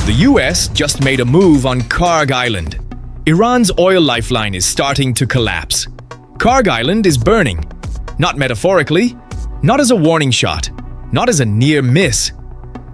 The US just made a move on Kharg Island. Iran's oil lifeline is starting to collapse. Kharg Island is burning. Not metaphorically, not as a warning shot, not as a near miss.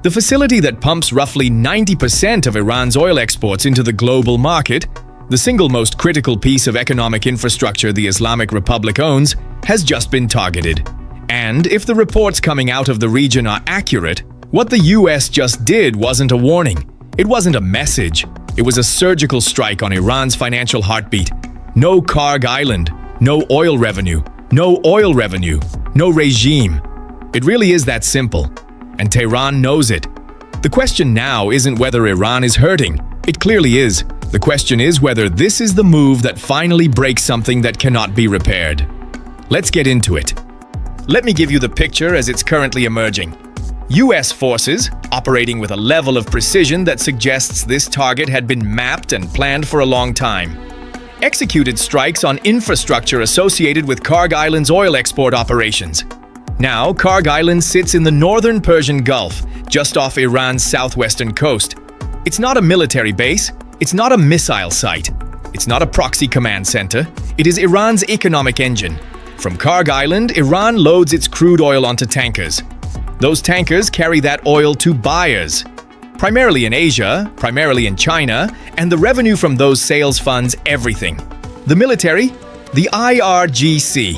The facility that pumps roughly 90% of Iran's oil exports into the global market, the single most critical piece of economic infrastructure the Islamic Republic owns, has just been targeted. And if the reports coming out of the region are accurate, what the US just did wasn't a warning. It wasn't a message. It was a surgical strike on Iran's financial heartbeat. No Kharg Island, no oil revenue, no regime. It really is that simple. And Tehran knows it. The question now isn't whether Iran is hurting. It clearly is. The question is whether this is the move that finally breaks something that cannot be repaired. Let's get into it. Let me give you the picture as it's currently emerging. US forces, operating with a level of precision that suggests this target had been mapped and planned for a long time, executed strikes on infrastructure associated with Kharg Island's oil export operations. Now, Kharg Island sits in the northern Persian Gulf, just off Iran's southwestern coast. It's not a military base, it's not a missile site, it's not a proxy command center, it is Iran's economic engine. From Kharg Island, Iran loads its crude oil onto tankers. Those tankers carry that oil to buyers, primarily in Asia, primarily in China, and the revenue from those sales funds everything. The military, the IRGC,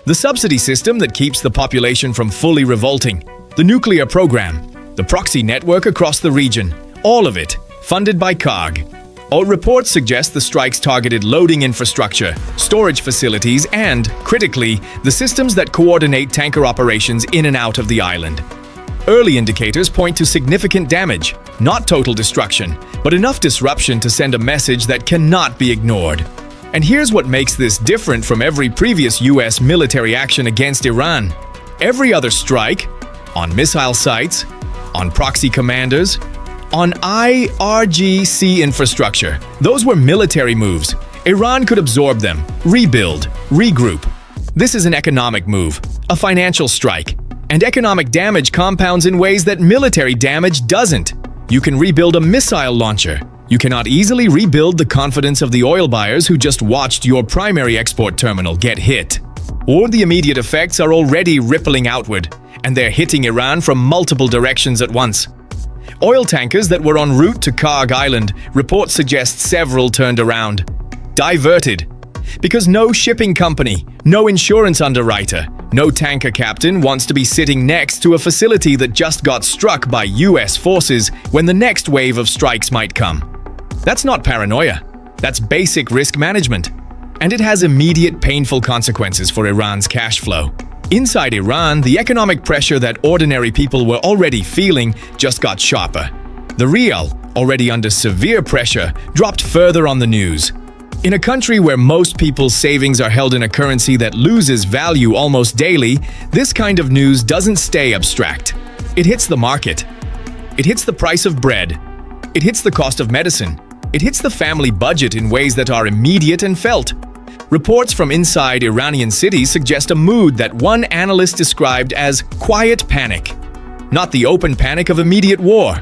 the subsidy system that keeps the population from fully revolting, the nuclear program, the proxy network across the region, all of it funded by Kharg. All reports suggest the strikes targeted loading infrastructure, storage facilities, and, critically, the systems that coordinate tanker operations in and out of the island. Early indicators point to significant damage, not total destruction, but enough disruption to send a message that cannot be ignored. And here's what makes this different from every previous US military action against Iran. Every other strike, on missile sites, on proxy commanders, on IRGC infrastructure, those were military moves. Iran could absorb them, rebuild, regroup. This is an economic move, a financial strike. And economic damage compounds in ways that military damage doesn't. You can rebuild a missile launcher. You cannot easily rebuild the confidence of the oil buyers who just watched your primary export terminal get hit. Or the immediate effects are already rippling outward, and they're hitting Iran from multiple directions at once. Oil tankers that were en route to Kharg Island, reports suggest several turned around. Diverted. Because no shipping company, no insurance underwriter, no tanker captain wants to be sitting next to a facility that just got struck by US forces when the next wave of strikes might come. That's not paranoia. That's basic risk management. And it has immediate painful consequences for Iran's cash flow. Inside Iran, the economic pressure that ordinary people were already feeling just got sharper. The rial, already under severe pressure, dropped further on the news. In a country where most people's savings are held in a currency that loses value almost daily, this kind of news doesn't stay abstract. It hits the market. It hits the price of bread. It hits the cost of medicine. It hits the family budget in ways that are immediate and felt. Reports from inside Iranian cities suggest a mood that one analyst described as quiet panic. Not the open panic of immediate war.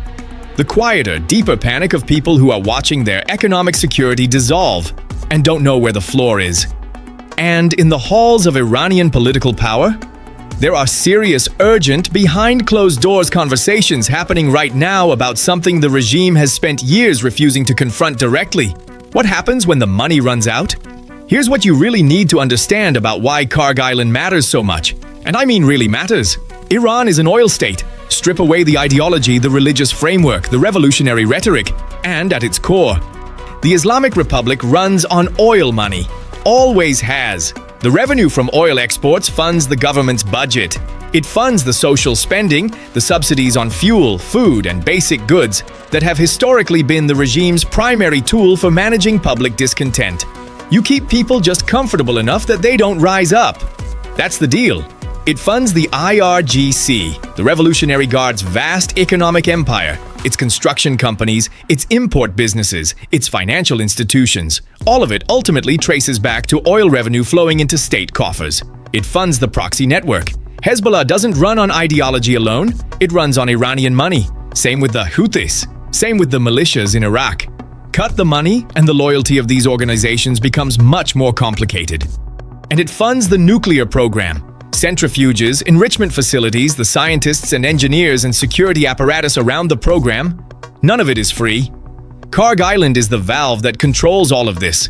The quieter, deeper panic of people who are watching their economic security dissolve and don't know where the floor is. And in the halls of Iranian political power, there are serious, urgent, behind-closed-doors conversations happening right now about something the regime has spent years refusing to confront directly. What happens when the money runs out? Here's what you really need to understand about why Kharg Island matters so much. And I mean really matters. Iran is an oil state. Strip away the ideology, the religious framework, the revolutionary rhetoric, and at its core, the Islamic Republic runs on oil money. Always has. The revenue from oil exports funds the government's budget. It funds the social spending, the subsidies on fuel, food, and basic goods that have historically been the regime's primary tool for managing public discontent. You keep people just comfortable enough that they don't rise up. That's the deal. It funds the IRGC, the Revolutionary Guard's vast economic empire, its construction companies, its import businesses, its financial institutions. All of it ultimately traces back to oil revenue flowing into state coffers. It funds the proxy network. Hezbollah doesn't run on ideology alone, it runs on Iranian money. Same with the Houthis. Same with the militias in Iraq. Cut the money, and the loyalty of these organizations becomes much more complicated. And it funds the nuclear program. Centrifuges, enrichment facilities, the scientists and engineers and security apparatus around the program, none of it is free. Kharg Island is the valve that controls all of this.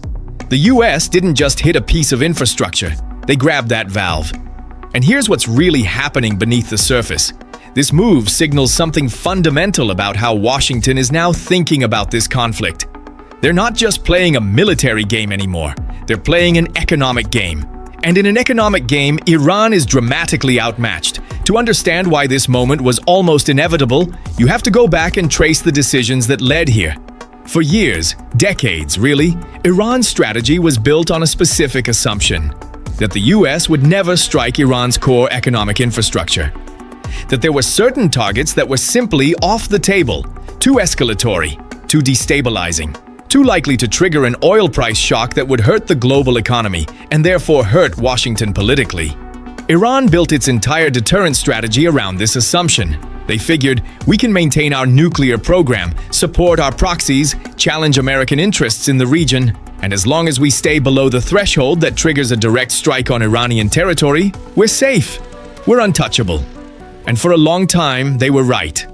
The US didn't just hit a piece of infrastructure, they grabbed that valve. And here's what's really happening beneath the surface. This move signals something fundamental about how Washington is now thinking about this conflict. They're not just playing a military game anymore, they're playing an economic game. And in an economic game, Iran is dramatically outmatched. To understand why this moment was almost inevitable, you have to go back and trace the decisions that led here. For years, decades really, Iran's strategy was built on a specific assumption: that the US would never strike Iran's core economic infrastructure. That there were certain targets that were simply off the table, too escalatory, too destabilizing, too likely to trigger an oil price shock that would hurt the global economy and therefore hurt Washington politically. Iran built its entire deterrence strategy around this assumption. They figured, we can maintain our nuclear program, support our proxies, challenge American interests in the region, and as long as we stay below the threshold that triggers a direct strike on Iranian territory, we're safe. We're untouchable. And for a long time, they were right.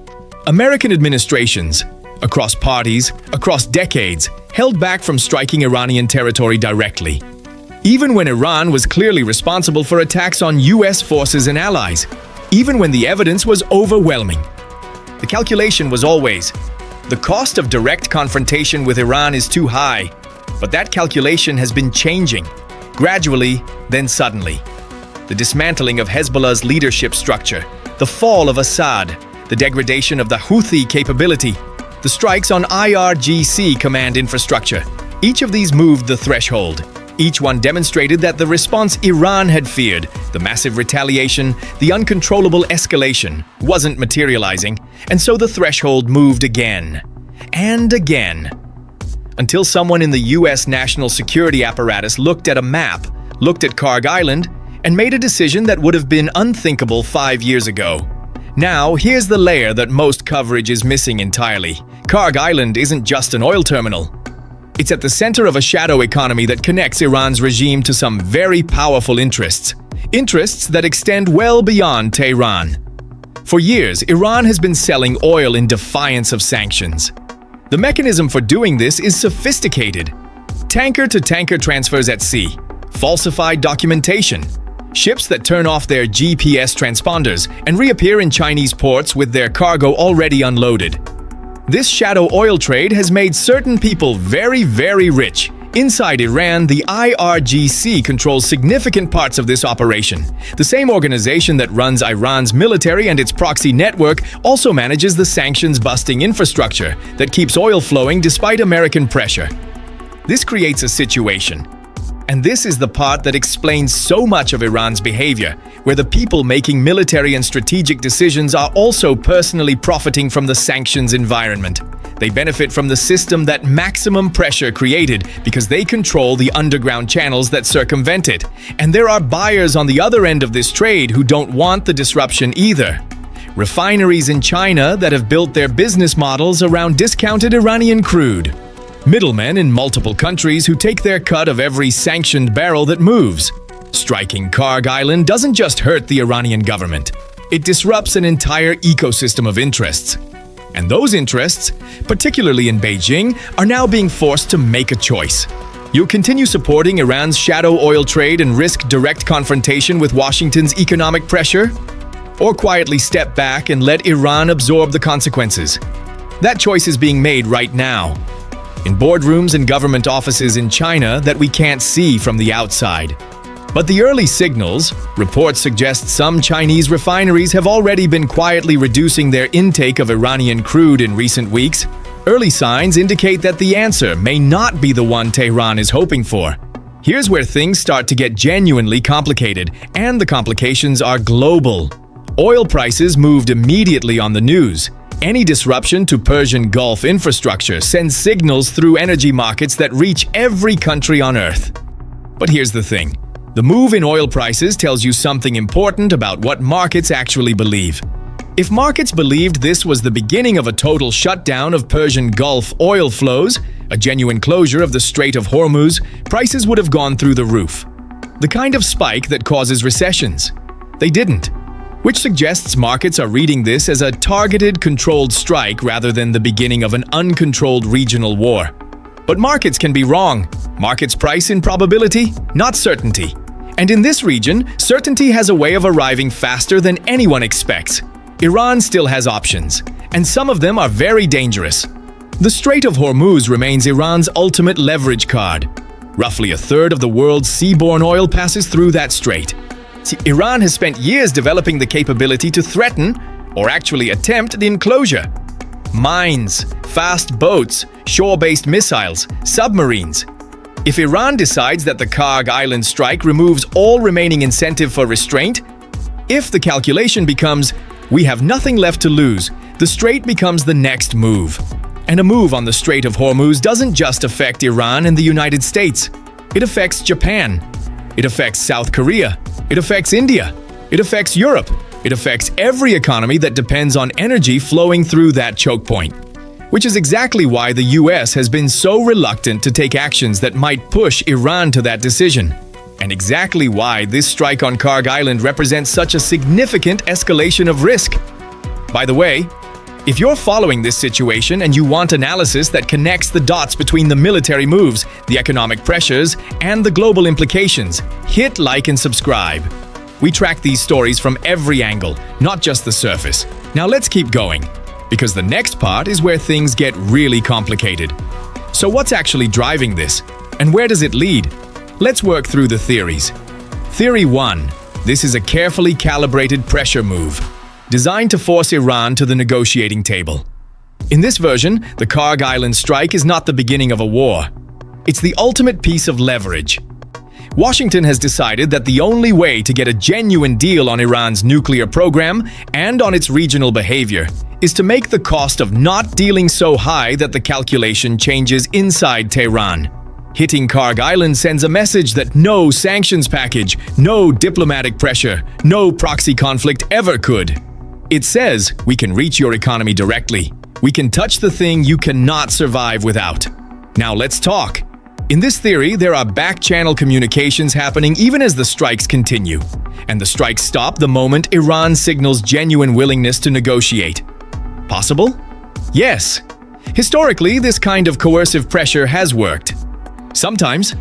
American administrations, across parties, across decades, held back from striking Iranian territory directly. Even when Iran was clearly responsible for attacks on US forces and allies, even when the evidence was overwhelming. The calculation was always, the cost of direct confrontation with Iran is too high, but that calculation has been changing, gradually, then suddenly. The dismantling of Hezbollah's leadership structure, the fall of Assad, the degradation of the Houthi capability, the strikes on IRGC command infrastructure. Each of these moved the threshold. Each one demonstrated that the response Iran had feared, the massive retaliation, the uncontrollable escalation, wasn't materializing, and so the threshold moved again and again. Until someone in the US national security apparatus looked at a map, looked at Kharg Island, and made a decision that would have been unthinkable 5 years ago. Now, here's the layer that most coverage is missing entirely. Kharg Island isn't just an oil terminal. It's at the center of a shadow economy that connects Iran's regime to some very powerful interests. Interests that extend well beyond Tehran. For years, Iran has been selling oil in defiance of sanctions. The mechanism for doing this is sophisticated. Tanker-to-tanker transfers at sea, falsified documentation, ships that turn off their GPS transponders and reappear in Chinese ports with their cargo already unloaded. This shadow oil trade has made certain people very, very rich. Inside Iran, the IRGC controls significant parts of this operation. The same organization that runs Iran's military and its proxy network also manages the sanctions-busting infrastructure that keeps oil flowing despite American pressure. This creates a situation. And this is the part that explains so much of Iran's behavior, where the people making military and strategic decisions are also personally profiting from the sanctions environment. They benefit from the system that maximum pressure created because they control the underground channels that circumvent it. And there are buyers on the other end of this trade who don't want the disruption either. Refineries in China that have built their business models around discounted Iranian crude. Middlemen in multiple countries who take their cut of every sanctioned barrel that moves. Striking Kharg Island doesn't just hurt the Iranian government. It disrupts an entire ecosystem of interests. And those interests, particularly in Beijing, are now being forced to make a choice. You'll continue supporting Iran's shadow oil trade and risk direct confrontation with Washington's economic pressure? Or quietly step back and let Iran absorb the consequences? That choice is being made right now. In boardrooms and government offices in China that we can't see from the outside. But the early signals, reports suggest some Chinese refineries have already been quietly reducing their intake of Iranian crude in recent weeks. Early signs indicate that the answer may not be the one Tehran is hoping for. Here's where things start to get genuinely complicated, and the complications are global. Oil prices moved immediately on the news. Any disruption to Persian Gulf infrastructure sends signals through energy markets that reach every country on Earth. But here's the thing. The move in oil prices tells you something important about what markets actually believe. If markets believed this was the beginning of a total shutdown of Persian Gulf oil flows, a genuine closure of the Strait of Hormuz, prices would have gone through the roof. The kind of spike that causes recessions. They didn't, which suggests markets are reading this as a targeted, controlled strike rather than the beginning of an uncontrolled regional war. But markets can be wrong. Markets price in probability, not certainty. And in this region, certainty has a way of arriving faster than anyone expects. Iran still has options, and some of them are very dangerous. The Strait of Hormuz remains Iran's ultimate leverage card. Roughly a third of the world's seaborne oil passes through that strait. See, Iran has spent years developing the capability to threaten, or actually attempt, the enclosure. Mines, fast boats, shore-based missiles, submarines. If Iran decides that the Kharg Island strike removes all remaining incentive for restraint, if the calculation becomes, we have nothing left to lose, the strait becomes the next move. And a move on the Strait of Hormuz doesn't just affect Iran and the United States. It affects Japan. It affects South Korea. It affects India. It affects Europe. It affects every economy that depends on energy flowing through that choke point. Which is exactly why the US has been so reluctant to take actions that might push Iran to that decision. And exactly why this strike on Kharg Island represents such a significant escalation of risk. By the way, if you're following this situation and you want analysis that connects the dots between the military moves, the economic pressures, and the global implications, hit like and subscribe. We track these stories from every angle, not just the surface. Now let's keep going, because the next part is where things get really complicated. So what's actually driving this, and where does it lead? Let's work through the theories. Theory 1. This is a carefully calibrated pressure move, designed to force Iran to the negotiating table. In this version, the Kharg Island strike is not the beginning of a war. It's the ultimate piece of leverage. Washington has decided that the only way to get a genuine deal on Iran's nuclear program and on its regional behavior is to make the cost of not dealing so high that the calculation changes inside Tehran. Hitting Kharg Island sends a message that no sanctions package, no diplomatic pressure, no proxy conflict ever could. It says, we can reach your economy directly. We can touch the thing you cannot survive without. Now let's talk. In this theory, there are back-channel communications happening even as the strikes continue. And the strikes stop the moment Iran signals genuine willingness to negotiate. Possible? Yes. Historically, this kind of coercive pressure has worked. Sometimes,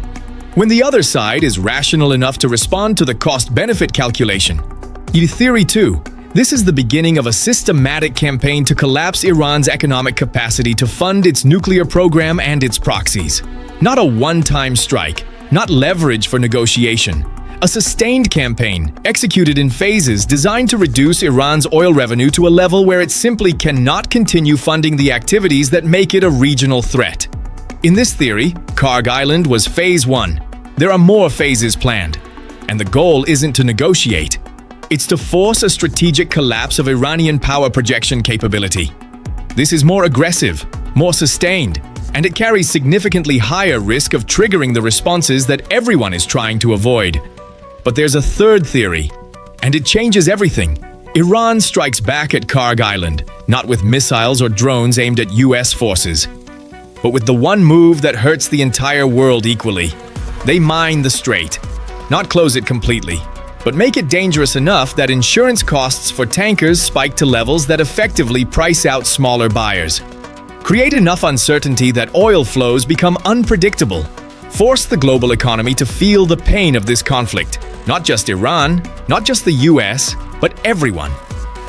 when the other side is rational enough to respond to the cost-benefit calculation. In Theory 2, this is the beginning of a systematic campaign to collapse Iran's economic capacity to fund its nuclear program and its proxies. Not a one-time strike, not leverage for negotiation. A sustained campaign, executed in phases designed to reduce Iran's oil revenue to a level where it simply cannot continue funding the activities that make it a regional threat. In this theory, Kharg Island was Phase 1. There are more phases planned. And the goal isn't to negotiate. It's to force a strategic collapse of Iranian power projection capability. This is more aggressive, more sustained, and it carries significantly higher risk of triggering the responses that everyone is trying to avoid. But there's a third theory, and it changes everything. Iran strikes back at Kharg Island, not with missiles or drones aimed at US forces, but with the one move that hurts the entire world equally. They mine the strait, not close it completely, but make it dangerous enough that insurance costs for tankers spike to levels that effectively price out smaller buyers. Create enough uncertainty that oil flows become unpredictable. Force the global economy to feel the pain of this conflict. Not just Iran, not just the US, but everyone.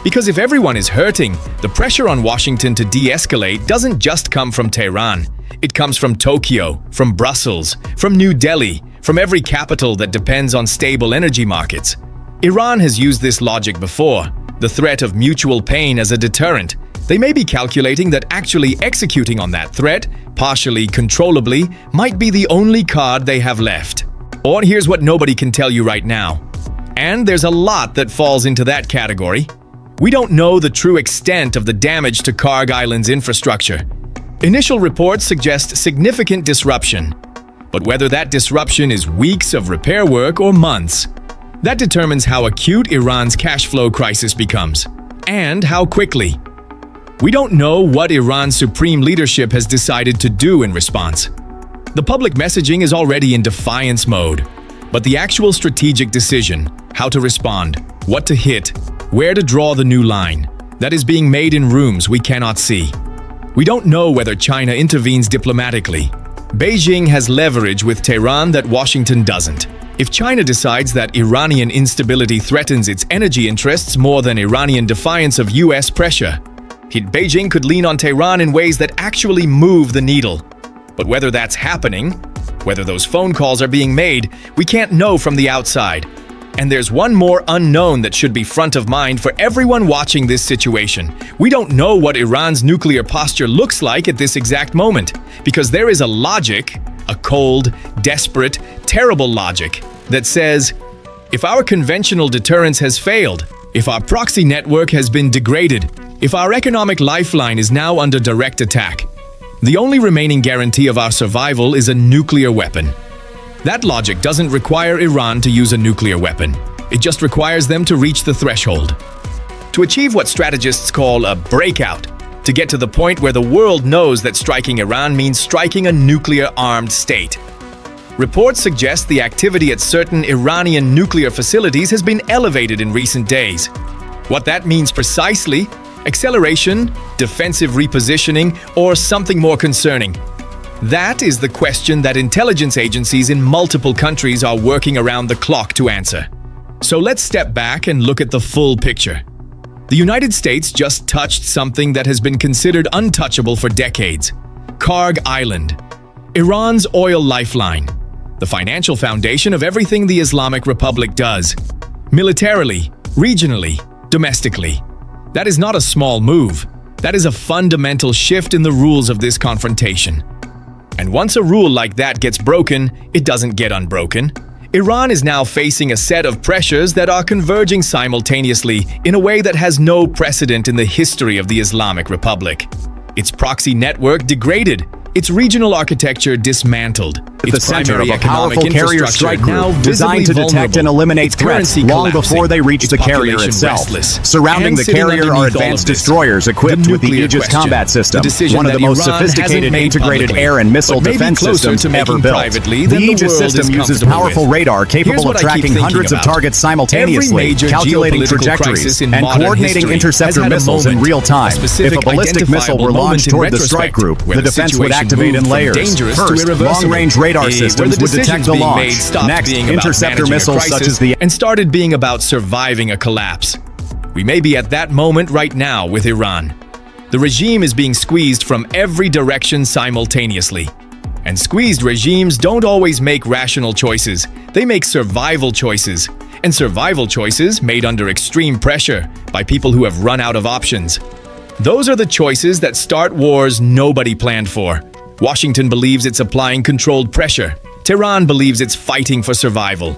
Because if everyone is hurting, the pressure on Washington to de-escalate doesn't just come from Tehran. It comes from Tokyo, from Brussels, from New Delhi, from every capital that depends on stable energy markets. Iran has used this logic before, the threat of mutual pain as a deterrent. They may be calculating that actually executing on that threat, partially controllably, might be the only card they have left. Or here's what nobody can tell you right now. And there's a lot that falls into that category. We don't know the true extent of the damage to Kharg Island's infrastructure. Initial reports suggest significant disruption. But whether that disruption is weeks of repair work or months, that determines how acute Iran's cash flow crisis becomes. and how quickly. We don't know what Iran's supreme leadership has decided to do in response. The public messaging is already in defiance mode, but the actual strategic decision, how to respond, what to hit, where to draw the new line, that is being made in rooms we cannot see. We don't know whether China intervenes diplomatically. Beijing has leverage with Tehran that Washington doesn't. If China decides that Iranian instability threatens its energy interests more than Iranian defiance of US pressure, Beijing could lean on Tehran in ways that actually move the needle. But whether that's happening, whether those phone calls are being made, we can't know from the outside. And there's one more unknown that should be front of mind for everyone watching this situation. We don't know what Iran's nuclear posture looks like at this exact moment, because there is a logic, a cold, desperate, terrible logic, that says, if our conventional deterrence has failed, if our proxy network has been degraded, if our economic lifeline is now under direct attack, the only remaining guarantee of our survival is a nuclear weapon. That logic doesn't require Iran to use a nuclear weapon. It just requires them to reach the threshold. To achieve what strategists call a breakout, to get to the point where the world knows that striking Iran means striking a nuclear-armed state. Reports suggest the activity at certain Iranian nuclear facilities has been elevated in recent days. What that means precisely? Acceleration, defensive repositioning, or something more concerning? That is the question that intelligence agencies in multiple countries are working around the clock to answer. So let's step back and look at the full picture. The United States just touched something that has been considered untouchable for decades: Kharg Island, Iran's oil lifeline, the financial foundation of everything the Islamic Republic does, militarily, regionally, domestically. That is not a small move. That is a fundamental shift in the rules of this confrontation. And once a rule like that gets broken, it doesn't get unbroken. Iran is now facing a set of pressures that are converging simultaneously in a way that has no precedent in the history of the Islamic Republic. Its proxy network degraded, its regional architecture dismantled, at the center of a powerful carrier strike group designed to detect and eliminate threats long before they reach the carrier itself. Surrounding the carrier are advanced destroyers equipped with the Aegis combat system, one of the most sophisticated integrated air and missile defense systems ever built. The Aegis system uses powerful radar capable of tracking hundreds of targets simultaneously, calculating trajectories, and coordinating interceptor missiles in real time. If a ballistic missile were launched toward the strike group, the defense would activate in layers. First, long-range radar systems would detect the launch. Next, interceptor missiles such as the... and started being about surviving a collapse. We may be at that moment right now with Iran. The regime is being squeezed from every direction simultaneously. And squeezed regimes don't always make rational choices. They make survival choices. And survival choices made under extreme pressure by people who have run out of options. Those are the choices that start wars nobody planned for. Washington believes it's applying controlled pressure. Tehran believes it's fighting for survival.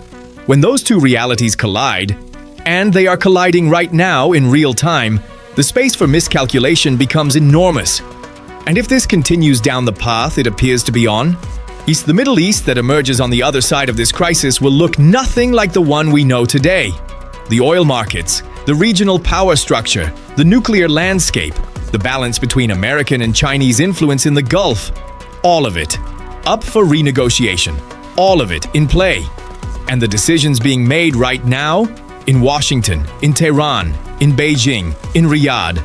When those two realities collide, and they are colliding right now in real time, the space for miscalculation becomes enormous. And if this continues down the path it appears to be on, the Middle East that emerges on the other side of this crisis will look nothing like the one we know today. The oil markets, the regional power structure, the nuclear landscape, the balance between American and Chinese influence in the Gulf, all of it up for renegotiation, all of it in play. And the decisions being made right now in Washington, in Tehran, in Beijing, in Riyadh,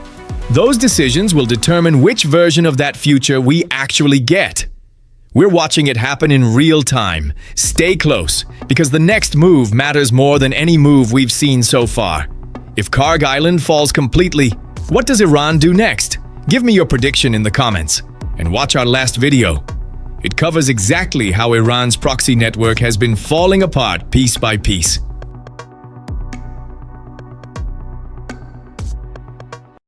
those decisions will determine which version of that future we actually get. We're watching it happen in real time. Stay close, because the next move matters more than any move we've seen so far. If Kharg Island falls completely, what does Iran do next? Give me your prediction in the comments. And watch our last video. It covers exactly how Iran's proxy network has been falling apart piece by piece.